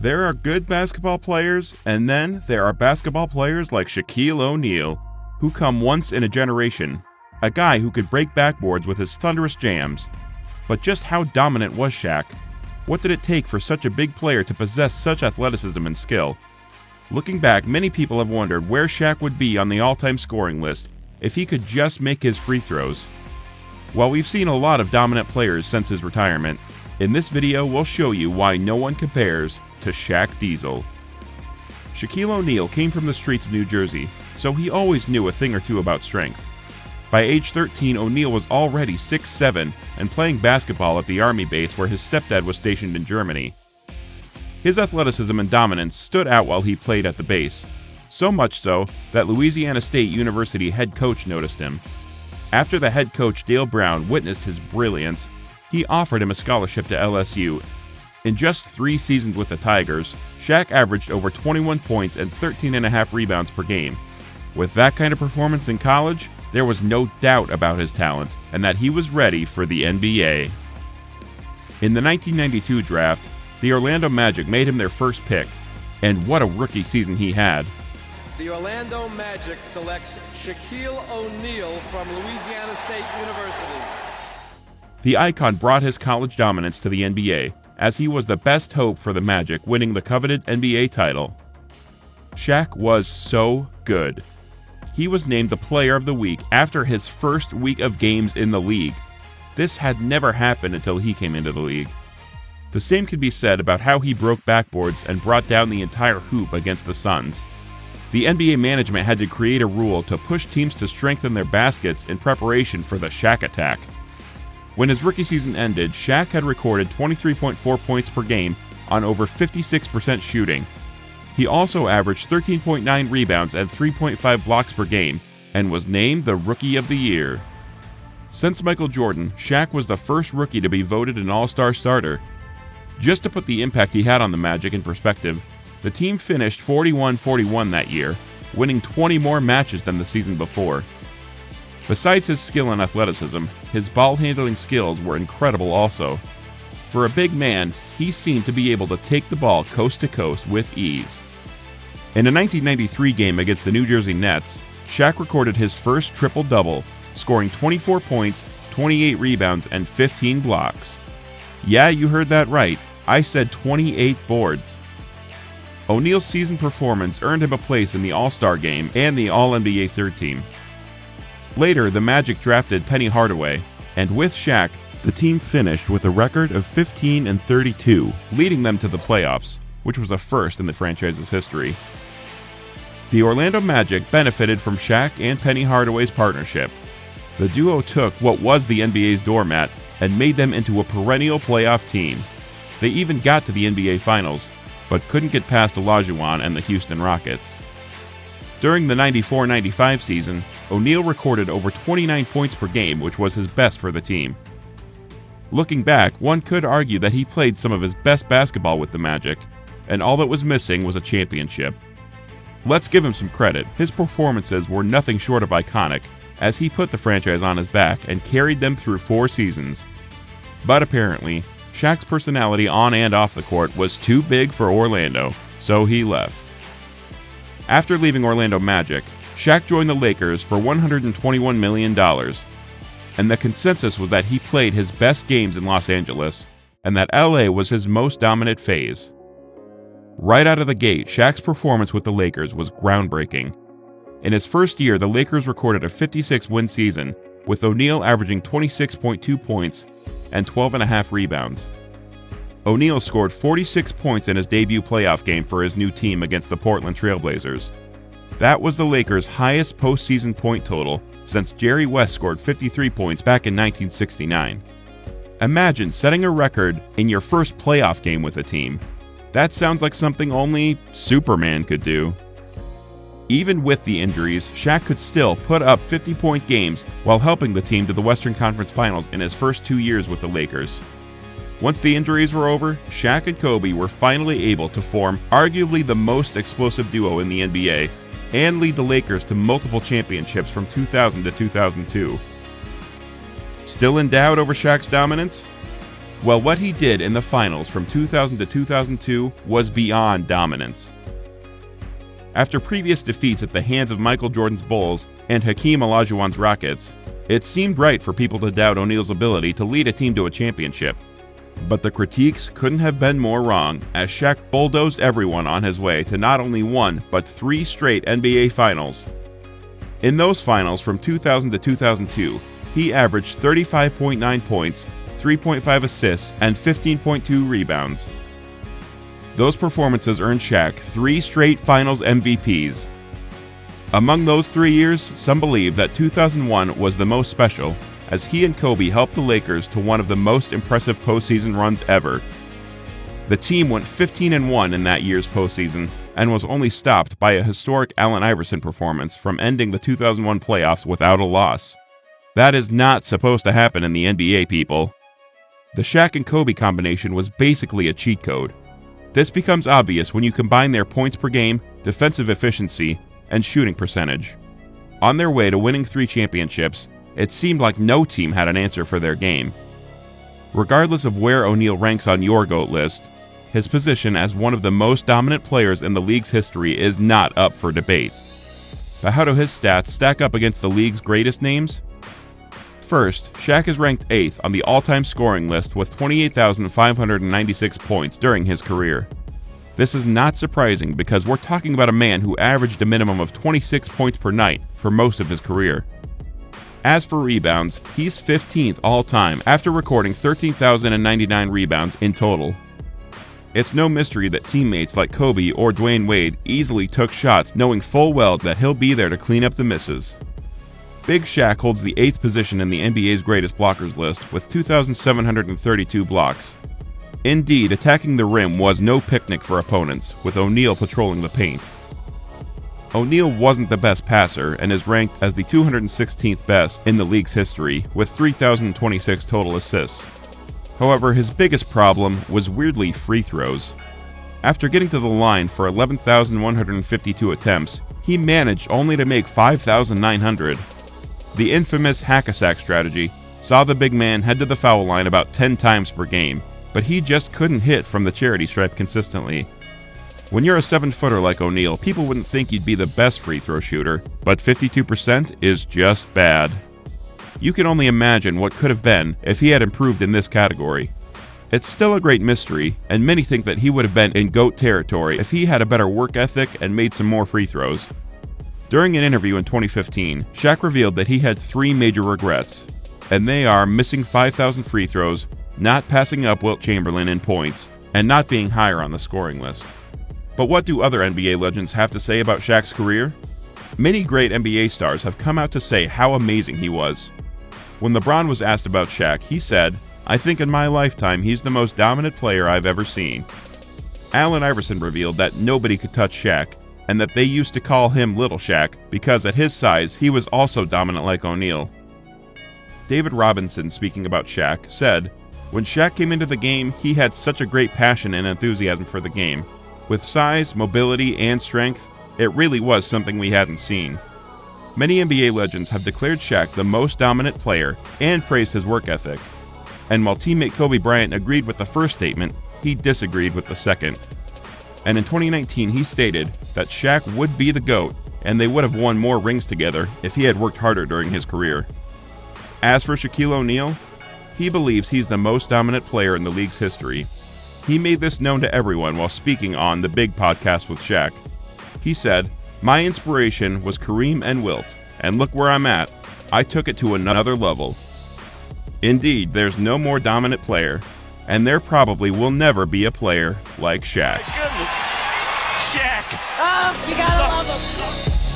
There are good basketball players, and then there are basketball players like Shaquille O'Neal, who come once in a generation, a guy who could break backboards with his thunderous jams. But just how dominant was Shaq? What did it take for such a big player to possess such athleticism and skill? Looking back, many people have wondered where Shaq would be on the all-time scoring list if he could just make his free throws. While we've seen a lot of dominant players since his retirement, in this video we'll show you why no one compares to Shaq Diesel. Shaquille O'Neal came from the streets of New Jersey, so he always knew a thing or two about strength. By age 13, O'Neal was already 6'7" and playing basketball at the Army base where his stepdad was stationed in Germany. His athleticism and dominance stood out while he played at the base, so much so that Louisiana State University head coach noticed him. After the head coach Dale Brown witnessed his brilliance, he offered him a scholarship to LSU. In just 3 seasons with the Tigers, Shaq averaged over 21 points and 13.5 rebounds per game. With that kind of performance in college, there was no doubt about his talent and that he was ready for the NBA. In the 1992 draft, the Orlando Magic made him their first pick, and what a rookie season he had. The Orlando Magic selects Shaquille O'Neal from Louisiana State University. The icon brought his college dominance to the NBA, as he was the best hope for the Magic winning the coveted NBA title. Shaq was so good. He was named the Player of the Week after his first week of games in the league. This had never happened until he came into the league. The same could be said about how he broke backboards and brought down the entire hoop against the Suns. The NBA management had to create a rule to push teams to strengthen their baskets in preparation for the Shaq attack. When his rookie season ended, Shaq had recorded 23.4 points per game on over 56% shooting. He also averaged 13.9 rebounds and 3.5 blocks per game, and was named the Rookie of the Year. Since Michael Jordan, Shaq was the first rookie to be voted an All-Star starter. Just to put the impact he had on the Magic in perspective, the team finished 41-41 that year, winning 20 more matches than the season before. Besides his skill and athleticism, his ball-handling skills were incredible also. For a big man, he seemed to be able to take the ball coast to coast with ease. In a 1993 game against the New Jersey Nets, Shaq recorded his first triple-double, scoring 24 points, 28 rebounds, and 15 blocks. Yeah, you heard that right. I said 28 boards. O'Neal's season performance earned him a place in the All-Star game and the All-NBA third team. Later, the Magic drafted Penny Hardaway, and with Shaq, the team finished with a record of 15-32, leading them to the playoffs, which was a first in the franchise's history. The Orlando Magic benefited from Shaq and Penny Hardaway's partnership. The duo took what was the NBA's doormat and made them into a perennial playoff team. They even got to the NBA Finals, but couldn't get past Olajuwon and the Houston Rockets. During the 94-95 season, O'Neal recorded over 29 points per game, which was his best for the team. Looking back, one could argue that he played some of his best basketball with the Magic, and all that was missing was a championship. Let's give him some credit. His performances were nothing short of iconic, as he put the franchise on his back and carried them through 4 seasons. But apparently, Shaq's personality on and off the court was too big for Orlando, so he left. After leaving Orlando Magic, Shaq joined the Lakers for $121 million, and the consensus was that he played his best games in Los Angeles, and that LA was his most dominant phase. Right out of the gate, Shaq's performance with the Lakers was groundbreaking. In his first year, the Lakers recorded a 56-win season, with O'Neal averaging 26.2 points and 12.5 rebounds. O'Neal scored 46 points in his debut playoff game for his new team against the Portland Trail Blazers. That was the Lakers' highest postseason point total since Jerry West scored 53 points back in 1969. Imagine setting a record in your first playoff game with a team. That sounds like something only Superman could do. Even with the injuries, Shaq could still put up 50-point games while helping the team to the Western Conference Finals in his first 2 years with the Lakers. Once the injuries were over, Shaq and Kobe were finally able to form arguably the most explosive duo in the NBA and lead the Lakers to multiple championships from 2000 to 2002. Still in doubt over Shaq's dominance? Well, what he did in the finals from 2000 to 2002 was beyond dominance. After previous defeats at the hands of Michael Jordan's Bulls and Hakeem Olajuwon's Rockets, it seemed right for people to doubt O'Neal's ability to lead a team to a championship. But the critiques couldn't have been more wrong, as Shaq bulldozed everyone on his way to not only one, but 3 straight NBA Finals. In those finals from 2000 to 2002, he averaged 35.9 points, 3.5 assists, and 15.2 rebounds. Those performances earned Shaq 3 straight Finals MVPs. Among those 3 years, some believe that 2001 was the most special, as he and Kobe helped the Lakers to one of the most impressive postseason runs ever. The team went 15-1 in that year's postseason and was only stopped by a historic Allen Iverson performance from ending the 2001 playoffs without a loss. That is not supposed to happen in the NBA, people. The Shaq and Kobe combination was basically a cheat code. This becomes obvious when you combine their points per game, defensive efficiency, and shooting percentage. On their way to winning 3 championships, it seemed like no team had an answer for their game. Regardless of where O'Neal ranks on your GOAT list, his position as one of the most dominant players in the league's history is not up for debate. But how do his stats stack up against the league's greatest names? First, Shaq is ranked 8th on the all-time scoring list with 28,596 points during his career. This is not surprising because we're talking about a man who averaged a minimum of 26 points per night for most of his career. As for rebounds, he's 15th all-time after recording 13,099 rebounds in total. It's no mystery that teammates like Kobe or Dwayne Wade easily took shots knowing full well that he'll be there to clean up the misses. Big Shaq holds the 8th position in the NBA's greatest blockers list with 2,732 blocks. Indeed, attacking the rim was no picnic for opponents, with O'Neal patrolling the paint. O'Neal wasn't the best passer and is ranked as the 216th best in the league's history with 3,026 total assists. However, his biggest problem was weirdly free throws. After getting to the line for 11,152 attempts, he managed only to make 5,900. The infamous hack-a-sack strategy saw the big man head to the foul line about 10 times per game, but he just couldn't hit from the charity stripe consistently. When you're a 7-footer like O'Neal, people wouldn't think you'd be the best free throw shooter, but 52% is just bad. You can only imagine what could have been if he had improved in this category. It's still a great mystery, and many think that he would have been in GOAT territory if he had a better work ethic and made some more free throws. During an interview in 2015, Shaq revealed that he had 3 major regrets, and they are missing 5,000 free throws, not passing up Wilt Chamberlain in points, and not being higher on the scoring list. But what do other NBA legends have to say about Shaq's career? Many great NBA stars have come out to say how amazing he was. When LeBron was asked about Shaq, he said, "I think in my lifetime he's the most dominant player I've ever seen." Allen Iverson revealed that nobody could touch Shaq, and that they used to call him Little Shaq because at his size he was also dominant like O'Neal. David Robinson, speaking about Shaq, said, "When Shaq came into the game, he had such a great passion and enthusiasm for the game. With size, mobility, and strength, it really was something we hadn't seen." Many NBA legends have declared Shaq the most dominant player and praised his work ethic. And while teammate Kobe Bryant agreed with the first statement, he disagreed with the second. And in 2019, he stated that Shaq would be the GOAT, and they would have won more rings together if he had worked harder during his career. As for Shaquille O'Neal, he believes he's the most dominant player in the league's history. He made this known to everyone while speaking on The Big Podcast with Shaq. He said, "My inspiration was Kareem and Wilt, and look where I'm at. I took it to another level." Indeed, there's no more dominant player, and there probably will never be a player like Shaq. My goodness. Shaq. Oh, you gotta love him.